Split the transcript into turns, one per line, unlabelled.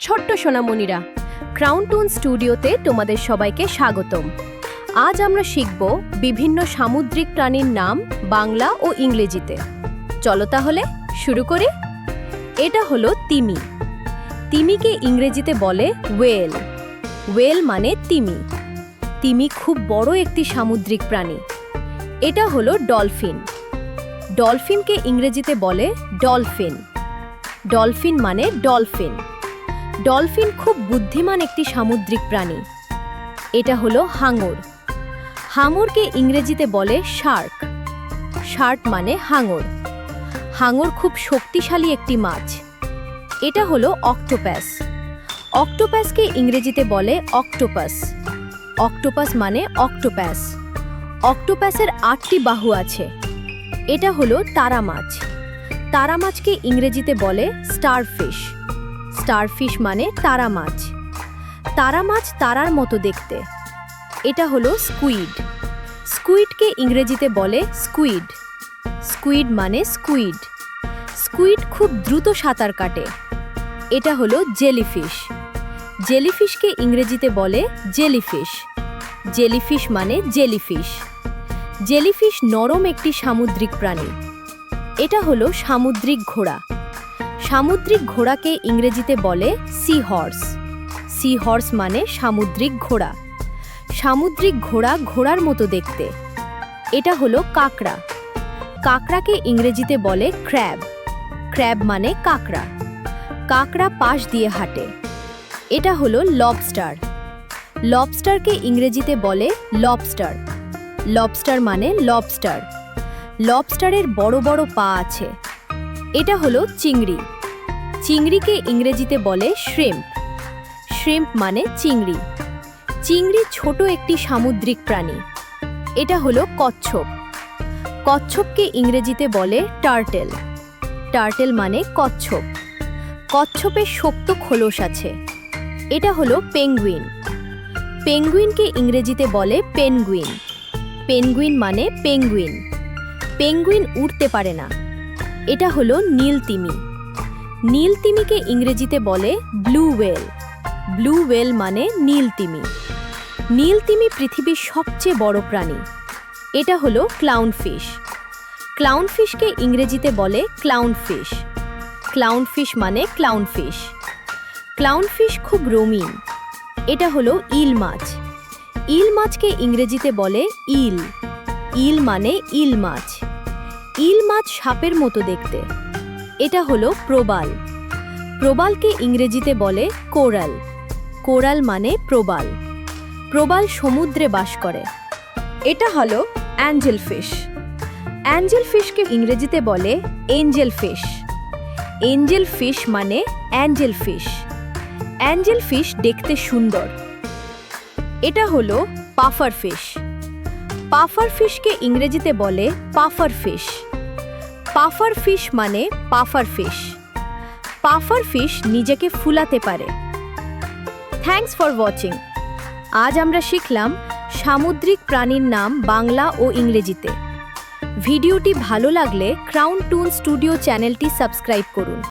ছোট্ট সোনামণিরা, ক্রাউন টুন স্টুডিওতে তোমাদের সবাইকে স্বাগতম। আজ আমরা শিখব বিভিন্ন সামুদ্রিক প্রাণীর নাম বাংলা ও ইংরেজিতে। চলো তাহলে শুরু করি। এটা হলো তিমি। তিমিকে ইংরেজিতে বলে ওয়েল। ওয়েল মানে তিমি। তিমি খুব বড় একটি সামুদ্রিক প্রাণী। এটা হলো ডলফিন। ডলফিনকে ইংরেজিতে বলে ডলফিন। ডলফিন মানে ডলফিন। ডলফিন খুব বুদ্ধিমান একটি সামুদ্রিক প্রাণী। এটা হলো হাঙর। হাঙরকে ইংরেজিতে বলে শার্ক। শার্ক মানে হাঙর। হাঙর খুব শক্তিশালী একটি মাছ। এটা হলো অক্টোপাস। অক্টোপাসকে ইংরেজিতে বলে অক্টোপাস। অক্টোপাস মানে অক্টোপাস। অক্টোপাসের 8টি বাহু আছে। এটা হলো তারা মাছ। তারা মাছকে ইংরেজিতে বলে স্টারফিশ। স্টারফিশ মানে তারা মাছ। তারা মাছ তারার মতো দেখতে। এটা হলো স্কুইড। স্কুইডকে ইংরেজিতে বলে স্কুইড। স্কুইড মানে স্কুইড। স্কুইড খুব দ্রুত সাঁতার কাটে। এটা হলো জেলিফিশ। জেলিফিশকে ইংরেজিতে বলে জেলিফিশ। জেলিফিশ মানে জেলিফিশ। জেলিফিশ নরম একটি সামুদ্রিক প্রাণী। এটা হলো সামুদ্রিক ঘোড়া। সামুদ্রিক ঘোড়াকে ইংরেজিতে বলে সি হর্স। সি হর্স মানে সামুদ্রিক ঘোড়া। সামুদ্রিক ঘোড়া ঘোড়ার মতো দেখতে। এটা হলো কাঁকড়া। কাঁকড়াকে ইংরেজিতে বলে ক্র্যাব। ক্র্যাব মানে কাঁকড়া। কাঁকড়া পাশ দিয়ে হাঁটে। এটা হলো লবস্টার। লবস্টারকে ইংরেজিতে বলে লবস্টার। লবস্টার মানে লবস্টার। লবস্টারের বড় বড় পা আছে। এটা হলো চিংড়ি। চিংড়িকে ইংরেজিতে বলে শ্রিম্প। শ্রিম্প মানে চিংড়ি। চিংড়ি ছোট একটি সামুদ্রিক প্রাণী। এটা হলো কচ্ছপ। কচ্ছপকে ইংরেজিতে বলে টার্টেল। টার্টেল মানে কচ্ছপ। কচ্ছপের শক্ত খোলস আছে। এটা হলো পেঙ্গুইন। পেঙ্গুইনকে ইংরেজিতে বলে পেনগুইন। পেনগুইন মানে পেঙ্গুইন। পেঙ্গুইন উড়তে পারে না। এটা হলো নীলতিমি। নীলতিমিকে ইংরেজিতে বলে ব্লু ওয়েল। ব্লু ওয়েল মানে নীলতিমি। নীলতিমি পৃথিবীর সবচেয়ে বড় প্রাণী। এটা হলো ক্লাউনফিশ। ক্লাউনফিশকে ইংরেজিতে বলে ক্লাউনফিশ। ক্লাউনফিশ মানে ক্লাউনফিশ। ক্লাউনফিশ খুব রঙিন। এটা হলো ইল মাছ। ইল মাছকে ইংরেজিতে বলে ইল। ইল মানে ইল মাছ। ইল মাছ সাপের মতো দেখতে। এটা হলো প্রবাল। প্রবালকে ইংরেজিতে বলে কোরাল। কোরাল মানে প্রবাল। প্রবাল সমুদ্রে বাস করে। এটা হলো অ্যাঞ্জেল ফিশ। অ্যাঞ্জেল ফিশকে ইংরেজিতে বলে এঞ্জেল ফিশ। এঞ্জেল ফিশ মানে অ্যাঞ্জেল ফিশ। অ্যাঞ্জেল ফিশ দেখতে সুন্দর। এটা হলো পাফার ফিশ। পাফার ফিশকে ইংরেজিতে বলে পাফার ফিশ। পাফার ফিশ মানে পাফার ফিশ। পাফার ফিশ নিজেকে ফুলাতে পারে। Thanks for watching. আজ আমরা শিখলাম সামুদ্রিক প্রাণীর নাম বাংলা ও ইংরেজিতে। ভিডিওটি ভালো লাগলে ক্রাউন টুন স্টুডিও চ্যানেলটি সাবস্ক্রাইব করুন।